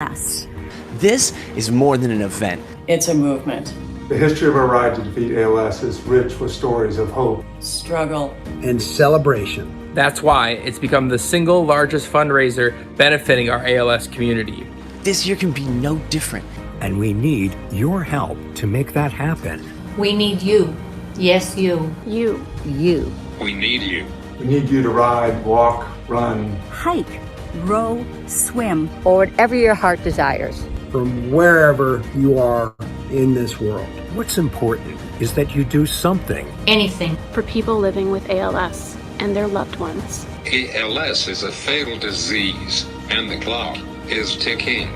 ALS. This is more than an event. It's a movement. The history of our ride to defeat ALS is rich with stories of hope, struggle, and celebration. That's why it's become the single largest fundraiser benefiting our ALS community. This year can be no different. And we need your help to make that happen. We need you. Yes, you. You. We need you. We need you to ride, walk, run, Hike, row, swim. or whatever your heart desires. From wherever you are in this world. What's important is that you do something. Anything. For people living with ALS and their loved ones. ALS is a fatal disease, and the clock is ticking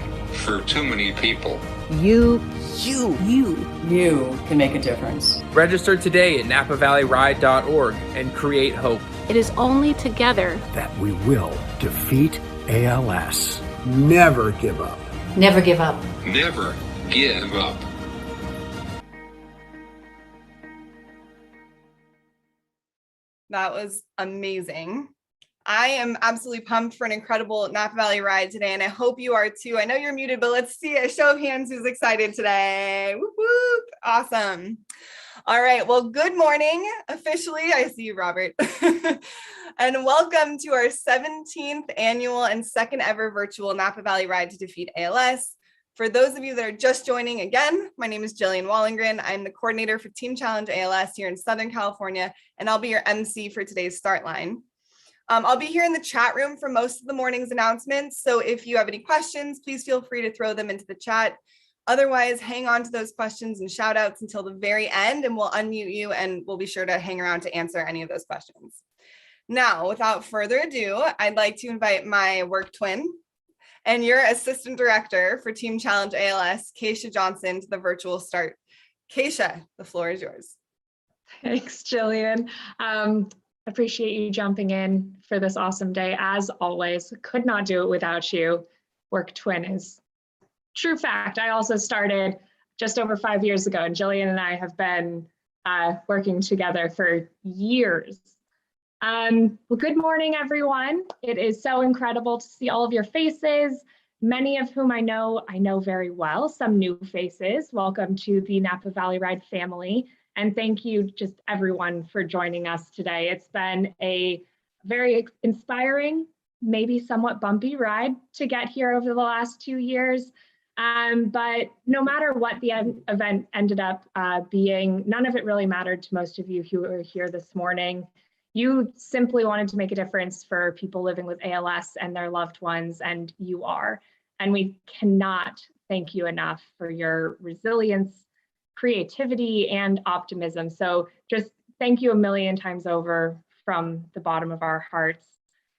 for too many people. You You can make a difference. Register today at napavalleyRide.org and create hope. It is only together That we will defeat ALS. Never give up. Never give up. Never give up. That was amazing. I am absolutely pumped for an incredible Napa Valley ride today, and I hope you are too. I know you're muted, but let's see a show of hands who's excited today. Whoop, whoop. Awesome. All right. Well, good morning. Officially, I see you, Robert. And welcome to our 17th annual and second ever virtual Napa Valley Ride to Defeat ALS. For those of you that are just joining again, my name is Jillian Wallengren. I'm the coordinator for Team Challenge ALS here in Southern California, and I'll be your MC for today's start line. I'll be here in the chat room for most of the morning's announcements. So if you have any questions, please feel free to throw them into the chat. Otherwise, hang on to those questions and shout outs until the very end, and we'll unmute you and we'll be sure to hang around to answer any of those questions. Now, without further ado, I'd like to invite my work twin and your assistant director for Team Challenge ALS, Keisha Johnson, to the virtual start. Keisha, the floor is yours. Thanks, Jillian. Appreciate you jumping in for this awesome day. As always, could not do it without you. Work twin is true fact. I also started just over 5 years ago, and Jillian and I have been working together for years. Well, good morning, everyone. It is so incredible to see all of your faces, many of whom I know very well, some new faces. Welcome to the Napa Valley Ride family. And thank you just everyone for joining us today. It's been a very inspiring, maybe somewhat bumpy ride to get here over the last 2 years. But no matter what the event ended up being, none of it really mattered to most of you who are here this morning. You simply wanted to make a difference for people living with ALS and their loved ones, and you are. And we cannot thank you enough for your resilience, creativity, and optimism. So just thank you a million times over from the bottom of our hearts.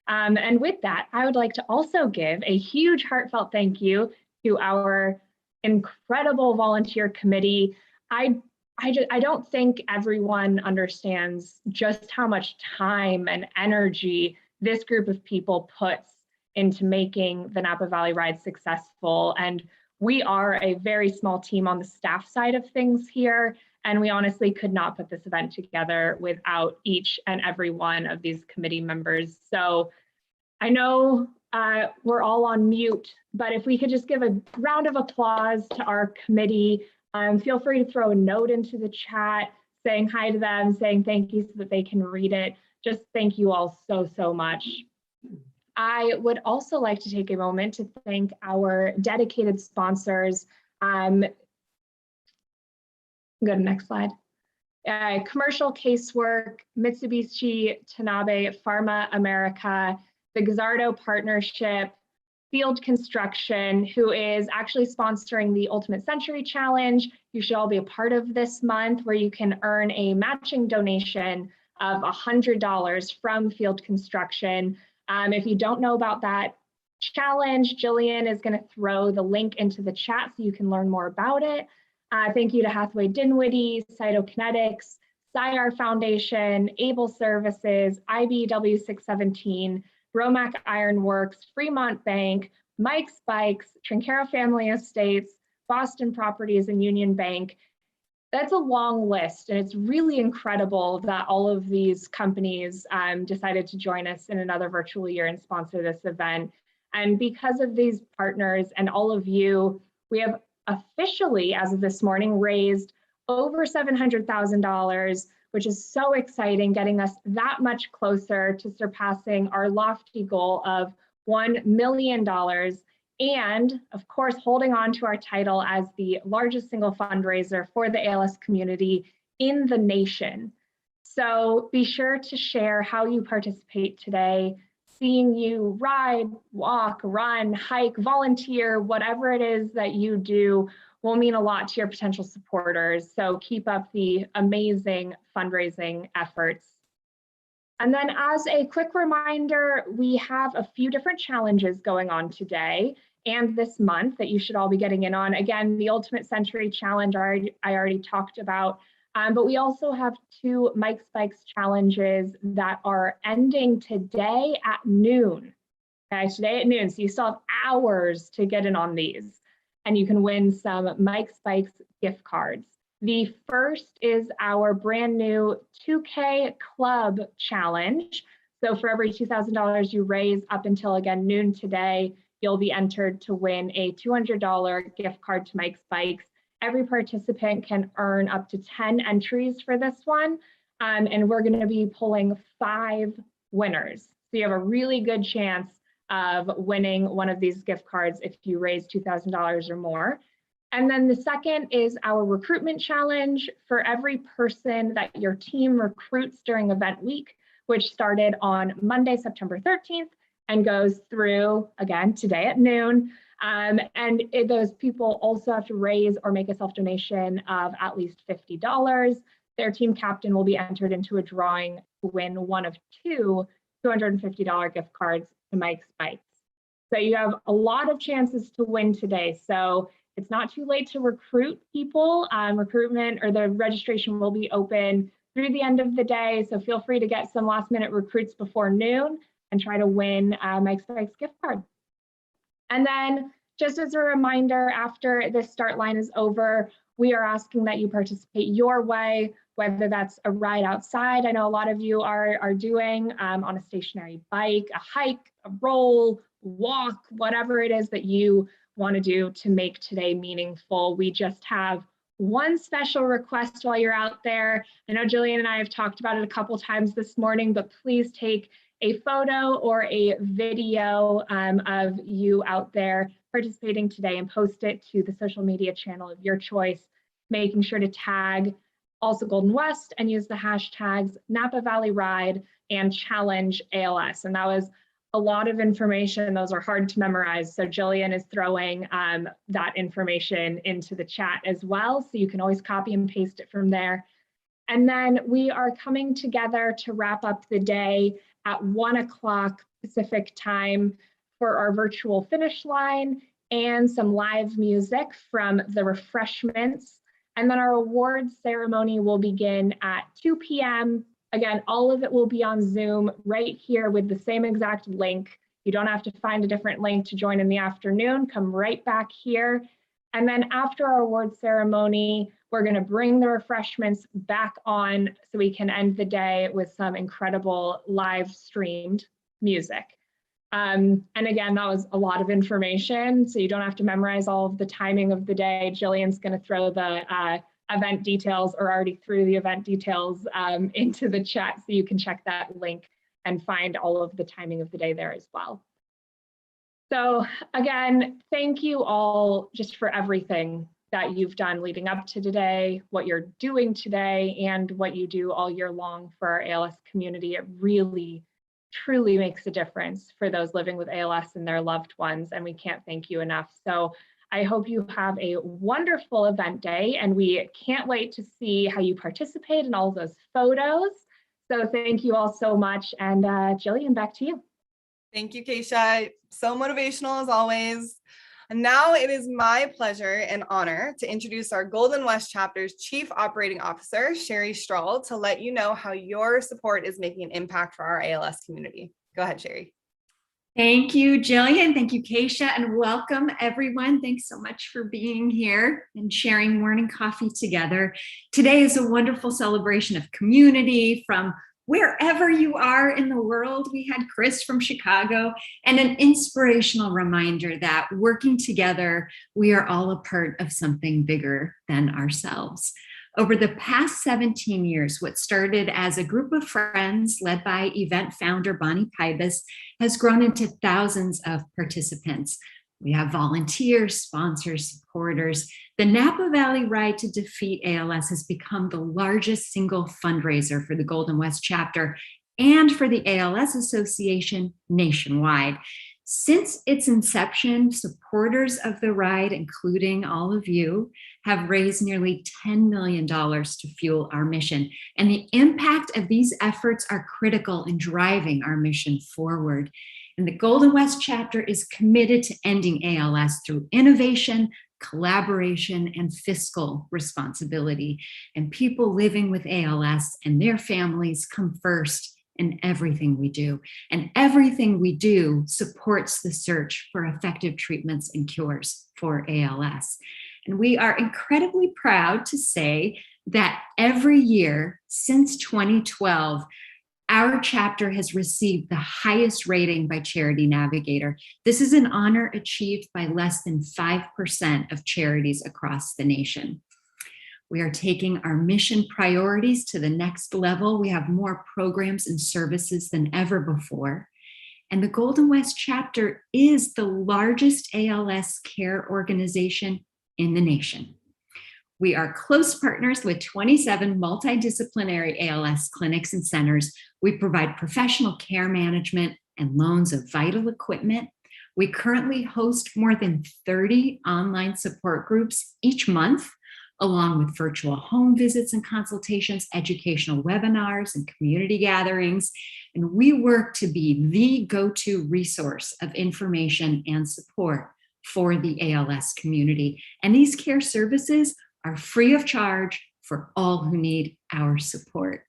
And with that, I would like to also give a huge heartfelt thank you to our incredible volunteer committee. I don't think everyone understands just how much time and energy this group of people puts into making the Napa Valley Ride successful. And we are a very small team on the staff side of things here, and we honestly could not put this event together without each and every one of these committee members. So I know we're all on mute, but if we could just give a round of applause to our committee. Feel free to throw a note into the chat, saying hi to them, saying thank you so that they can read it. Just thank you all so much. I would also like to take a moment to thank our dedicated sponsors. Go to the next slide. Commercial Casework, Mitsubishi Tanabe Pharma America, the Gazzardo Partnership, Field Construction, who is actually sponsoring the Ultimate Century Challenge. You should all be a part of this month, where you can earn a matching donation of $100 from Field Construction. If you don't know about that challenge, Jillian is going to throw the link into the chat so you can learn more about it. Thank you to Hathaway Dinwiddie, Cytokinetics, SCIAR Foundation, Able Services, IBW 617, Romac Ironworks, Fremont Bank, Mike's Bikes, Trinchero Family Estates, Boston Properties, and Union Bank. That's a long list, and it's really incredible that all of these companies decided to join us in another virtual year and sponsor this event. And because of these partners and all of you, we have officially, as of this morning, raised over $700,000, which is so exciting, getting us that much closer to surpassing our lofty goal of $1 million. And of course, holding on to our title as the largest single fundraiser for the ALS community in the nation. So be sure to share how you participate today. Seeing you ride, walk, run, hike, volunteer, whatever it is that you do will mean a lot to your potential supporters. So keep up the amazing fundraising efforts. And then as a quick reminder, we have a few different challenges going on today and this month that you should all be getting in on. Again, the Ultimate Century Challenge I already talked about, but we also have 2 Mike Spikes challenges that are ending today at noon. Okay, today at noon, so you still have hours to get in on these, and you can win some Mike Spikes gift cards. The first is our brand new 2K Club Challenge. So for every $2,000 you raise up until, again, noon today, you'll be entered to win a $200 gift card to Mike Spikes. Every participant can earn up to 10 entries for this one, and we're going to be pulling 5 winners. So you have a really good chance of winning one of these gift cards if you raise $2,000 or more. And then the second is our recruitment challenge. For every person that your team recruits during event week, which started on Monday, September 13th, and goes through, again, today at noon. Those people also have to raise or make a self-donation of at least $50. Their team captain will be entered into a drawing to win one of 2 $250 gift cards to Mike Spikes. So you have a lot of chances to win today. So it's not too late to recruit people. Recruitment or the registration will be open through the end of the day. So feel free to get some last minute recruits before noon and try to win Mike Spikes gift card. And then just as a reminder, after this start line is over, we are asking that you participate your way, whether that's a ride outside. I know a lot of you are doing on a stationary bike, a hike, a roll, walk, whatever it is that you want to do to make today meaningful. We just have one special request while you're out there. I know Jillian and I have talked about it a couple times this morning, but please take a photo or a video of you out there participating today and post it to the social media channel of your choice, making sure to tag also Golden West and use the hashtags Napa Valley Ride and Challenge ALS. And that was a lot of information. Those are hard to memorize. So Jillian is throwing that information into the chat as well. So you can always copy and paste it from there. And then we are coming together to wrap up the day at 1 o'clock Pacific time for our virtual finish line and some live music from the refreshments. And then our awards ceremony will begin at 2 p.m. Again, all of it will be on Zoom right here with the same exact link. You don't have to find a different link to join in the afternoon. Come right back here. And then after our awards ceremony, we're going to bring the refreshments back on so we can end the day with some incredible live streamed music. And again, that was a lot of information, so you don't have to memorize all of the timing of the day. Jillian's going to throw the event details, or already threw the event details into the chat, so you can check that link and find all of the timing of the day there as well. So again, thank you all just for everything that you've done leading up to today, what you're doing today, and what you do all year long for our ALS community. It really, truly makes a difference for those living with ALS and their loved ones, and we can't thank you enough. So I hope you have a wonderful event day, and we can't wait to see how you participate in all those photos. So thank you all so much, and Jillian, back to you. Thank you, Keisha. So motivational as always. And now it is my pleasure and honor to introduce our Golden West Chapter's Chief Operating Officer, Sheri Strahl, to let you know how your support is making an impact for our ALS community. Go ahead, Sheri. Thank you, Jillian. Thank you, Keisha, and welcome everyone. Thanks so much for being here and sharing morning coffee together. Today is a wonderful celebration of community, from wherever you are in the world. We had Chris from Chicago, and an inspirational reminder that working together, we are all a part of something bigger than ourselves. Over the past 17 years, what started as a group of friends led by event founder Bonnie Pybus has grown into thousands of participants. We have volunteers, sponsors, supporters. The Napa Valley Ride to Defeat ALS has become the largest single fundraiser for the Golden West chapter and for the ALS Association nationwide. Since its inception, supporters of the ride, including all of you, have raised nearly $10 million to fuel our mission. And the impact of these efforts are critical in driving our mission forward. And the Golden West chapter is committed to ending ALS through innovation, collaboration, and fiscal responsibility. And people living with ALS and their families come first in everything we do. And everything we do supports the search for effective treatments and cures for ALS. And we are incredibly proud to say that every year since 2012, our chapter has received the highest rating by Charity Navigator. This is an honor achieved by less than 5% of charities across the nation. We are taking our mission priorities to the next level. We have more programs and services than ever before. And the Golden West chapter is the largest ALS care organization in the nation. We are close partners with 27 multidisciplinary ALS clinics and centers. We provide professional care management and loans of vital equipment. We currently host more than 30 online support groups each month, along with virtual home visits and consultations, educational webinars, and community gatherings. And we work to be the go-to resource of information and support for the ALS community. And these care services are free of charge for all who need our support.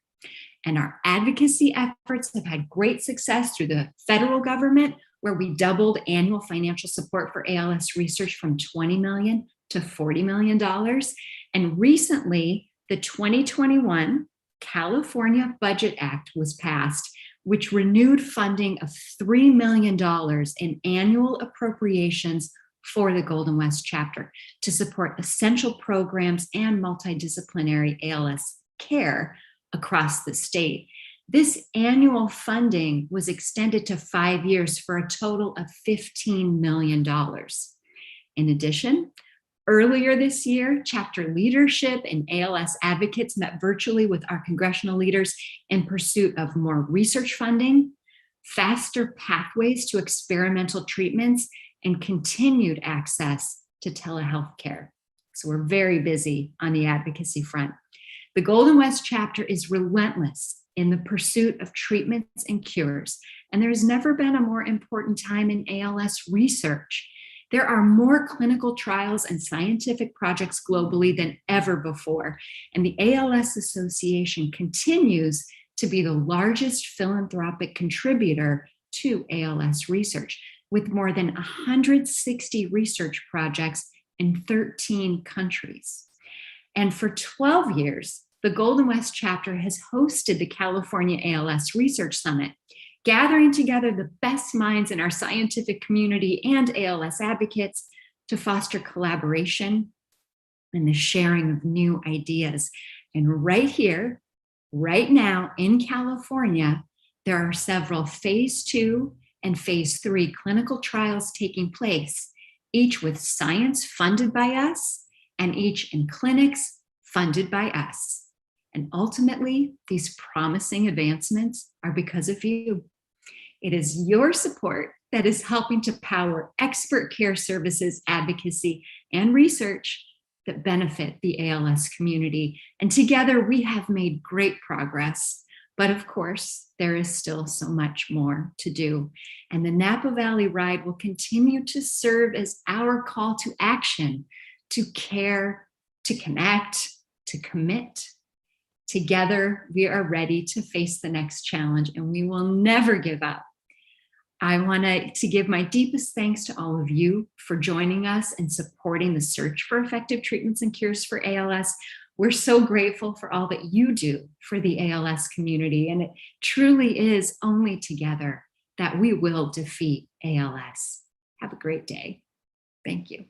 And our advocacy efforts have had great success through the federal government, where we doubled annual financial support for ALS research from $20 million to $40 million. And recently, the 2021 California Budget Act was passed, which renewed funding of $3 million in annual appropriations for the Golden West chapter to support essential programs and multidisciplinary ALS care across the state. This annual funding was extended to 5 years for a total of $15 million. In addition, earlier this year, chapter leadership and ALS advocates met virtually with our congressional leaders in pursuit of more research funding, faster pathways to experimental treatments, and continued access to telehealth care. So we're very busy on the advocacy front. The Golden West chapter is relentless in the pursuit of treatments and cures, and there's never been a more important time in ALS research. There are more clinical trials and scientific projects globally than ever before, and the ALS Association continues to be the largest philanthropic contributor to ALS research, with more than 160 research projects in 13 countries. And for 12 years, the Golden West chapter has hosted the California ALS Research Summit, gathering together the best minds in our scientific community and ALS advocates to foster collaboration and the sharing of new ideas. And right here, right now in California, there are several phase 2 and phase 3 clinical trials taking place, each with science funded by us and each in clinics funded by us. And ultimately, these promising advancements are because of you. It is your support that is helping to power expert care services, advocacy, and research that benefit the ALS community. And together we have made great progress. But of course, there is still so much more to do. And the Napa Valley Ride will continue to serve as our call to action, to care, to connect, to commit. Together, we are ready to face the next challenge, and we will never give up. I want to give my deepest thanks to all of you for joining us and supporting the search for effective treatments and cures for ALS. We're so grateful for all that you do for the ALS community. And it truly is only together that we will defeat ALS. Have a great day. Thank you.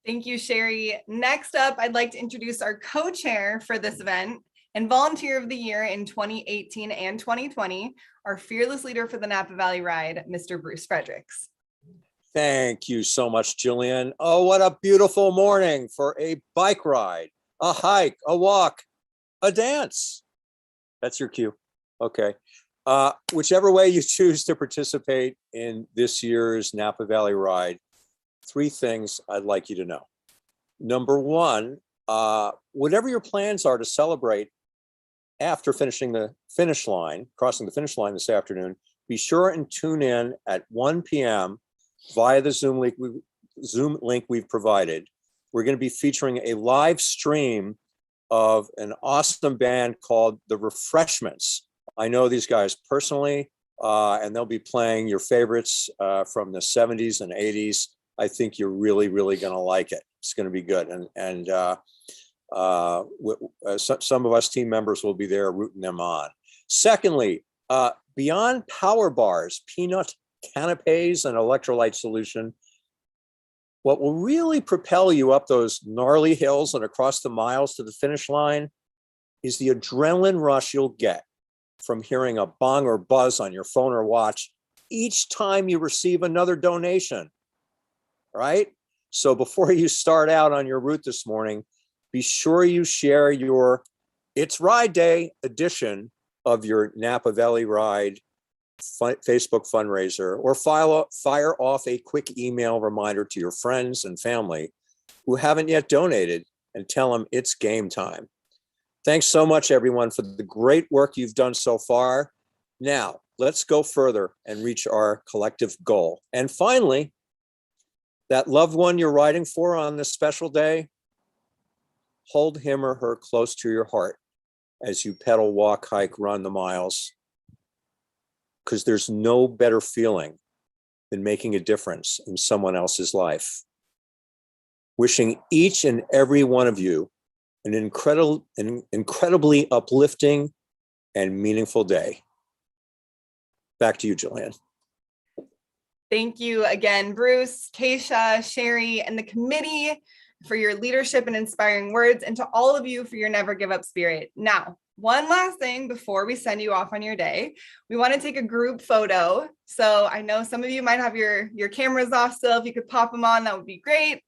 Thank you, Sheri. Next up, I'd like to introduce our co-chair for this event and Volunteer of the Year in 2018 and 2020, our fearless leader for the Napa Valley Ride, Mr. Bruce Fredericks. Thank you so much, Jillian. Oh, what a beautiful morning for a bike ride, a hike, a walk, a dance. That's your cue. Okay. Whichever way you choose to participate in this year's Napa Valley Ride, 3 things I'd like you to know. Number 1, whatever your plans are to celebrate after finishing the finish line, crossing the finish line this afternoon, be sure and tune in at 1 p.m. via the Zoom link we've provided. We're going to be featuring a live stream of an awesome band called The Refreshments. I know these guys personally, and they'll be playing your favorites from the 70s and 80s. I think you're really, really going to like it. It's going to be good. And some of us team members will be there rooting them on. Secondly, beyond power bars, peanut canapes, and electrolyte solution, what will really propel you up those gnarly hills and across the miles to the finish line is the adrenaline rush you'll get from hearing a bong or buzz on your phone or watch each time you receive another donation, right? So before you start out on your route this morning, be sure you share your It's Ride Day edition of your Napa Valley Ride Facebook fundraiser, or fire off a quick email reminder to your friends and family who haven't yet donated and tell them it's game time. Thanks so much, everyone, for the great work you've done so far. Now, let's go further and reach our collective goal. And finally, that loved one you're riding for on this special day, hold him or her close to your heart as you pedal, walk, hike, run the miles, because there's no better feeling than making a difference in someone else's life. Wishing each and every one of you an incredibly uplifting and meaningful day. Back to you, Jillian. Thank you again, Bruce, Keisha, Sheri, and the committee for your leadership and inspiring words, and to all of you for your never give up spirit. Now, one last thing before we send you off on your day, we want to take a group photo. So I know some of you might have your cameras off still. If you could pop them on, that would be great.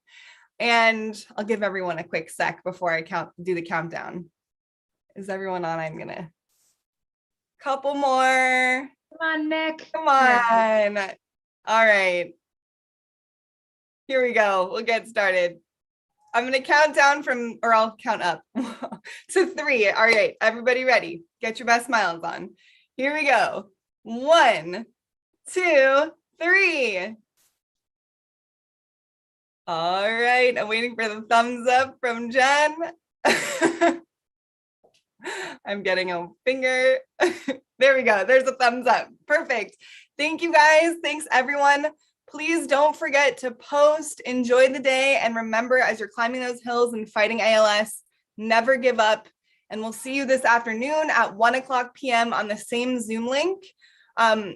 And I'll give everyone a quick sec before I do the countdown. Is everyone on? I'm gonna couple more. Come on, Nick. Come on. All right. Here we go. We'll get started. I'm going to count down or I'll count up to 3. All right. Everybody ready? Get your best smiles on. Here we go. 1, 2, 3. All right. I'm waiting for the thumbs up from Jen. I'm getting a finger. There we go. There's a thumbs up. Perfect. Thank you, guys. Thanks, everyone. Please don't forget to post, enjoy the day, and remember, as you're climbing those hills and fighting ALS, never give up. And we'll see you this afternoon at 1:00 p.m. on the same Zoom link.